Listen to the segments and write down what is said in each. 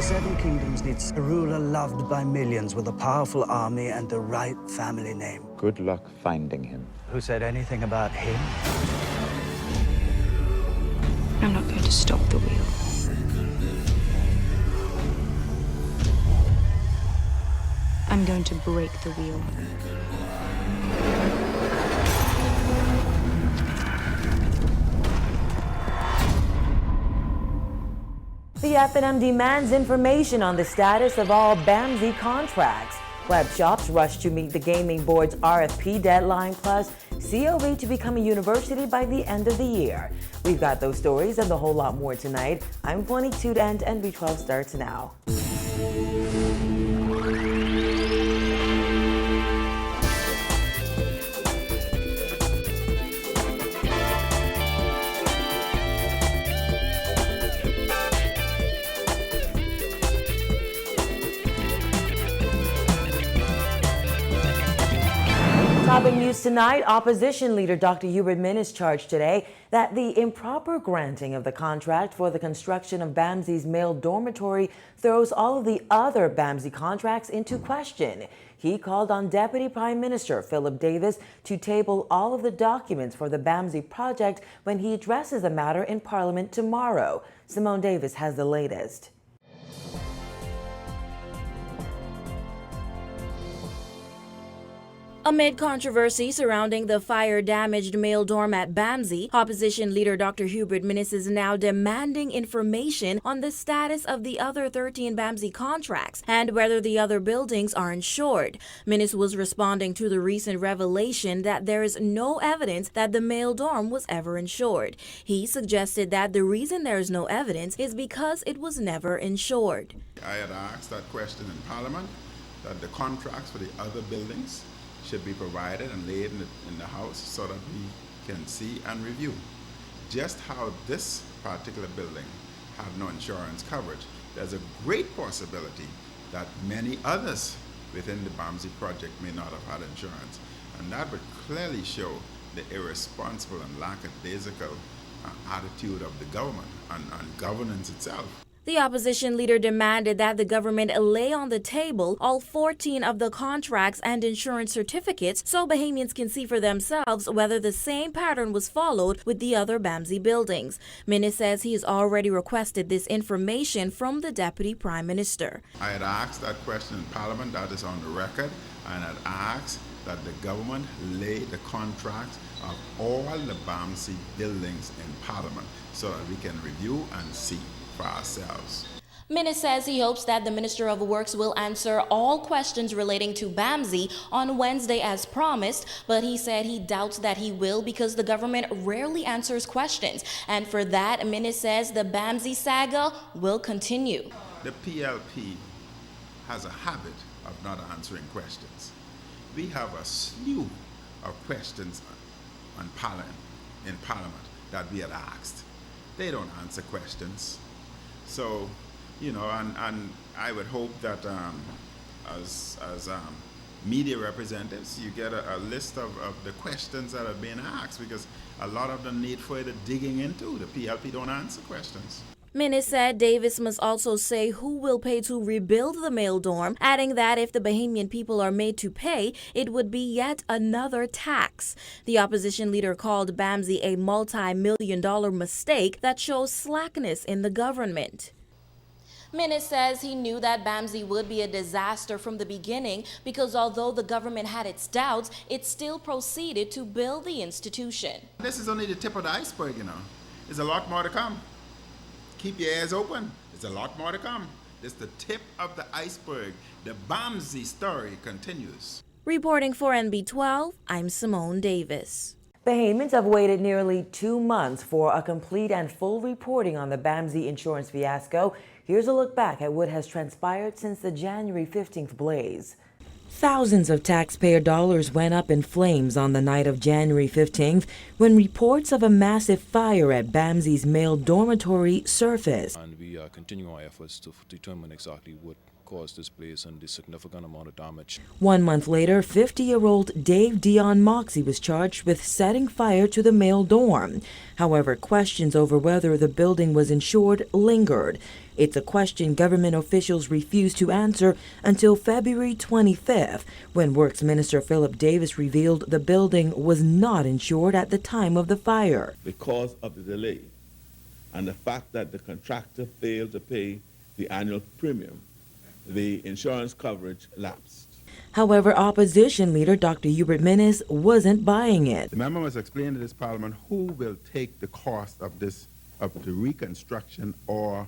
The Seven Kingdoms needs a ruler loved by millions with a powerful army and the right family name. Good luck finding him. Who said anything about him? I'm not going to stop the wheel. I'm going to break the wheel. The FNM demands information on the status of all BAMZ contracts. Web shops rush to meet the gaming board's RFP deadline, plus COE to become a university by the end of the year. We've got those stories and a whole lot more tonight. I'm 22 and NB12 starts now. Topping news tonight, opposition leader Dr. Hubert Minnis charged today that the improper granting of the contract for the construction of BAMZ's male dormitory throws all of the other BAMZ contracts into question. He called on Deputy Prime Minister Philip Davis to table all of the documents for the BAMZ project when he addresses the matter in Parliament tomorrow. Simone Davis has the latest. Amid controversy surrounding the fire-damaged male dorm at BAMZ, opposition leader Dr. Hubert Minnis is now demanding information on the status of the other 13 BAMZ contracts and whether the other buildings are insured. Minnis was responding to the recent revelation that there is no evidence that the male dorm was ever insured. He suggested that the reason there is no evidence is because it was never insured. I had asked that question in Parliament, that the contracts for the other buildings should be provided and laid in the House so that we can see and review just how this particular building had no insurance coverage. There's a great possibility that many others within the BAMZ project may not have had insurance, and that would clearly show the irresponsible and lackadaisical attitude of the government and governance itself. The opposition leader demanded that the government lay on the table all 14 of the contracts and insurance certificates so Bahamians can see for themselves whether the same pattern was followed with the other BAMZ buildings. Minnis says he has already requested this information from the Deputy Prime Minister. I had asked that question in Parliament, that is on the record, and had asked that the government lay the contracts of all the BAMZ buildings in Parliament so that we can review and see for ourselves. Minnis says he hopes that the Minister of Works will answer all questions relating to BAMZ on Wednesday as promised, but he said he doubts that he will because the government rarely answers questions. And for that, Minnis says the BAMZ saga will continue. The PLP has a habit of not answering questions. We have a slew of questions in Parliament that we had asked. They don't answer questions. So, you know, and I would hope that as media representatives, you get a list of the questions that are being asked, because a lot of them need further digging into. The PLP don't answer questions. Minnis said Davis must also say who will pay to rebuild the male dorm, adding that if the Bahamian people are made to pay, it would be yet another tax. The opposition leader called BAMZ a multi-million-dollar mistake that shows slackness in the government. Minnis says he knew that BAMZ would be a disaster from the beginning because although the government had its doubts, it still proceeded to build the institution. This is only the tip of the iceberg, you know. There's a lot more to come. Keep your ears open. There's a lot more to come. This is the tip of the iceberg. The BAMZ story continues. Reporting for NB12, I'm Simone Davis. Bahamians have waited nearly 2 months for a complete and full reporting on the BAMZ Insurance fiasco. Here's a look back at what has transpired since the January 15th blaze. Thousands of taxpayer dollars went up in flames on the night of January 15th when reports of a massive fire at BAMZ's male dormitory surfaced. And we are continuing our efforts to determine exactly what caused this place and the significant amount of damage. 1 month later, 50-year-old Dave Dion Moxie was charged with setting fire to the male dorm. However, questions over whether the building was insured lingered. It's a question government officials refused to answer until February 25th, when Works Minister Philip Davis revealed the building was not insured at the time of the fire. Because of the delay and the fact that the contractor failed to pay the annual premium, the insurance coverage lapsed. However, opposition leader Dr. Hubert Minnis wasn't buying it. The member must explain to this parliament who will take the cost of this, of the reconstruction or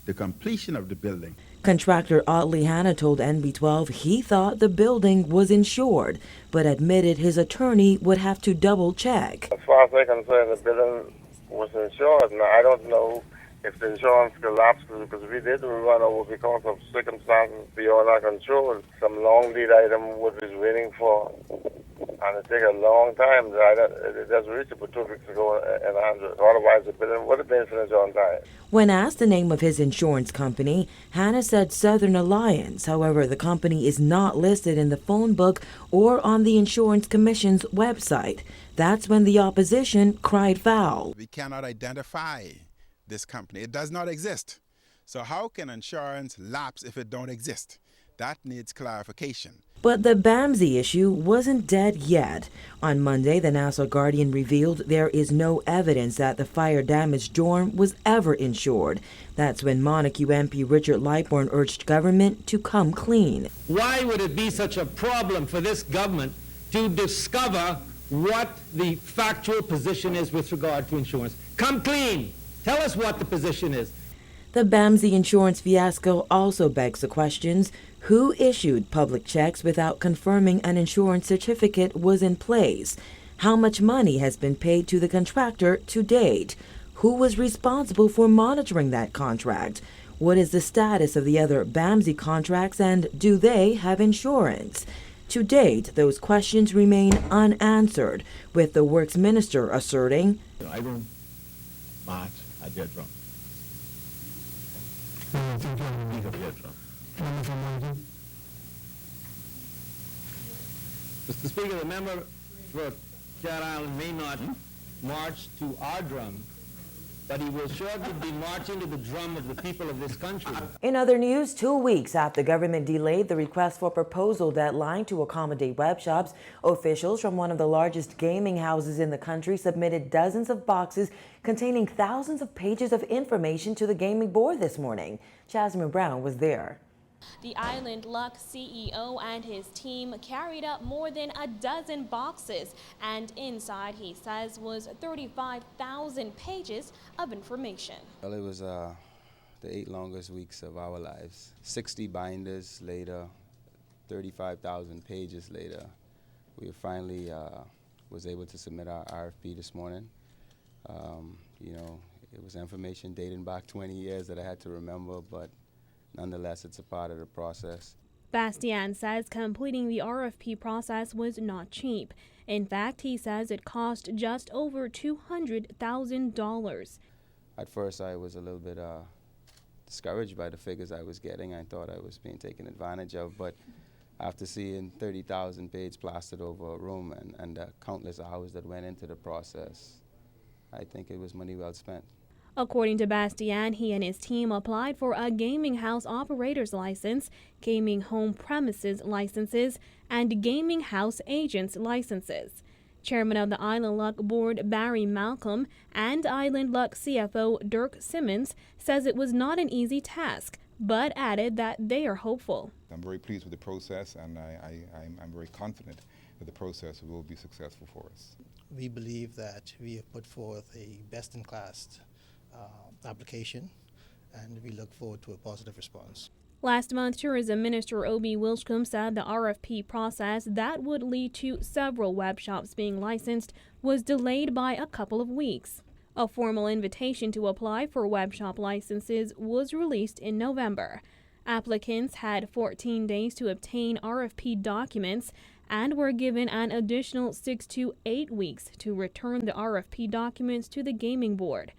the completion of the building. Contractor Otley Hanna told NB12 he thought the building was insured, but admitted his attorney would have to double check. As far as I'm concerned, the building was insured. Now, I don't know if the insurance collapsed because we did run over because of circumstances beyond our control. Some long lead item was waiting for, and it took a long time. It just reached about 2 weeks ago and 100. Otherwise, the building would have been finished on time. When asked the name of his insurance company, Hanna said Southern Alliance. However, the company is not listed in the phone book or on the Insurance Commission's website. That's when the opposition cried foul. We cannot identify this company. It does not exist. So how can insurance lapse if it don't exist? That needs clarification. But the BAMZ issue wasn't dead yet. On Monday, the Nassau Guardian revealed there is no evidence that the fire-damaged dorm was ever insured. That's when Montague MP Richard Lightbourne urged government to come clean. Why would it be such a problem for this government to discover what the factual position is with regard to insurance? Come clean. Tell us what the position is. The BAMZ Insurance fiasco also begs the questions: who issued public checks without confirming an insurance certificate was in place? How much money has been paid to the contractor to date? Who was responsible for monitoring that contract? What is the status of the other BAMZ contracts, and do they have insurance? To date, those questions remain unanswered, with the Works Minister asserting, I don't march at their drum. Beat of their drum. Mr. Speaker, the member for Cat Island may not march to our drum, but he will shortly be marching to the drum of the people of this country. In other news, 2 weeks after government delayed the request for proposal deadline to accommodate web shops, officials from one of the largest gaming houses in the country submitted dozens of boxes containing thousands of pages of information to the gaming board this morning. Jasmine Brown was there. The Island Luck CEO and his team carried up more than a dozen boxes, and inside, he says, was 35,000 pages of information. Well, it was the 8 longest weeks of our lives. 60 binders later, 35,000 pages later, we finally was able to submit our RFP this morning. You know, it was information dating back 20 years that I had to remember, but nonetheless, it's a part of the process. Bastian says completing the RFP process was not cheap. In fact, he says it cost just over $200,000. At first, I was a little bit discouraged by the figures I was getting. I thought I was being taken advantage of, but after seeing 30,000 pages plastered over a room and the countless hours that went into the process, I think it was money well spent. According to Bastian, he and his team applied for a gaming house operator's license, gaming home premises licenses, and gaming house agent's licenses. Chairman of the Island Luck Board, Barry Malcolm, and Island Luck CFO Dirk Simmons says it was not an easy task, but added that they are hopeful. I'm very pleased with the process, and I'm very confident that the process will be successful for us. We believe that we have put forth a best-in-class application, and we look forward to a positive response. Last month, Tourism Minister Obi Wilchcombe said the RFP process that would lead to several web shops being licensed was delayed by a couple of weeks. A formal invitation to apply for web shop licenses was released in November. Applicants had 14 days to obtain RFP documents and were given an additional 6 to 8 weeks to return the RFP documents to the gaming board.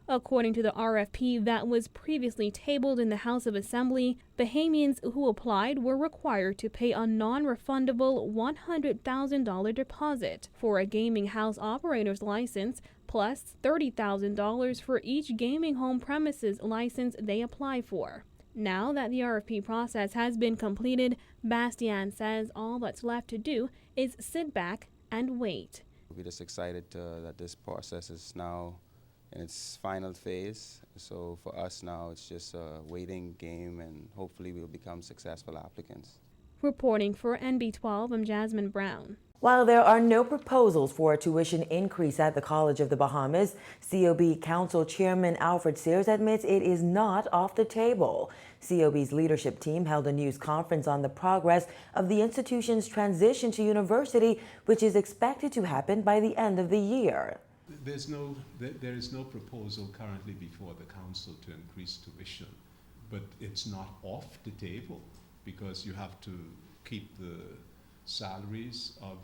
According to the RFP that was previously tabled in the House of Assembly, Bahamians who applied were required to pay a non-refundable $100,000 deposit for a gaming house operator's license, plus $30,000 for each gaming home premises license they apply for. Now that the RFP process has been completed, Bastian says all that's left to do is sit back and wait. We're just excited that this process is now in its final phase. So for us now, it's just a waiting game, and hopefully we'll become successful applicants. Reporting for NB12, I'm Jasmine Brown. While there are no proposals for a tuition increase at the College of the Bahamas, COB Council Chairman Alfred Sears admits it is not off the table. COB's leadership team held a news conference on the progress of the institution's transition to university, which is expected to happen by the end of the year. There is no proposal currently before the council to increase tuition, but it's not off the table because you have to keep the salaries of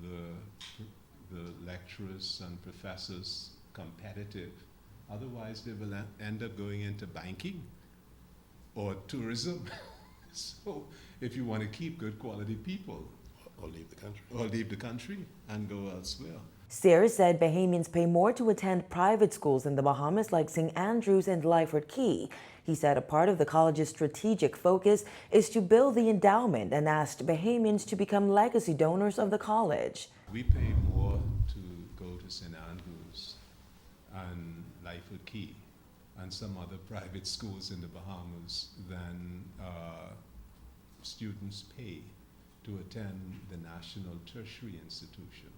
the lecturers and professors competitive. Otherwise, they will end up going into banking or tourism. So if you want to keep good quality people, Or leave the country. Or leave the country and go elsewhere. Sears said Bahamians pay more to attend private schools in the Bahamas like St. Andrews and Lyford Key. He said a part of the college's strategic focus is to build the endowment and asked Bahamians to become legacy donors of the college. We pay more to go to St. Andrews and Lyford Key and some other private schools in the Bahamas than students pay to attend the National Tertiary Institution.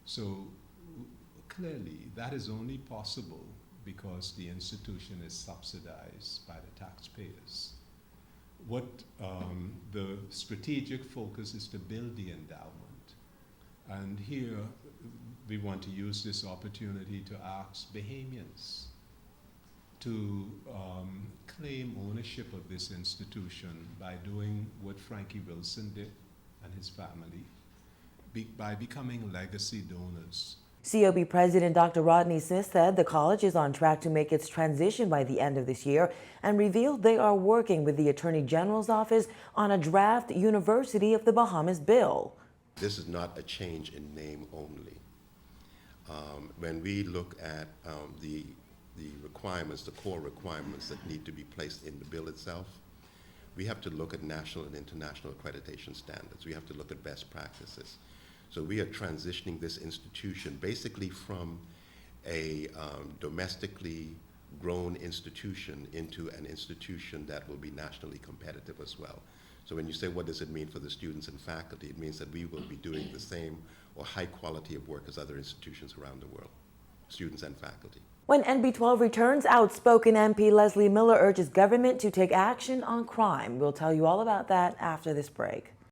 So clearly that is only possible because the institution is subsidized by the taxpayers. What the strategic focus is to build the endowment. And here we want to use this opportunity to ask Bahamians to claim ownership of this institution by doing what Frankie Wilson did and his family, by becoming legacy donors. COB President Dr. Rodney Smith said the college is on track to make its transition by the end of this year and revealed they are working with the Attorney General's office on a draft University of the Bahamas bill. This is not a change in name only. When we look at the requirements, the core requirements that need to be placed in the bill itself, we have to look at national and international accreditation standards. We have to look at best practices. So we are transitioning this institution basically from a domestically grown institution into an institution that will be nationally competitive as well. So when you say what does it mean for the students and faculty, it means that we will be doing the same or high quality of work as other institutions around the world, students and faculty. When NB12 returns, outspoken MP Leslie Miller urges government to take action on crime. We'll tell you all about that after this break.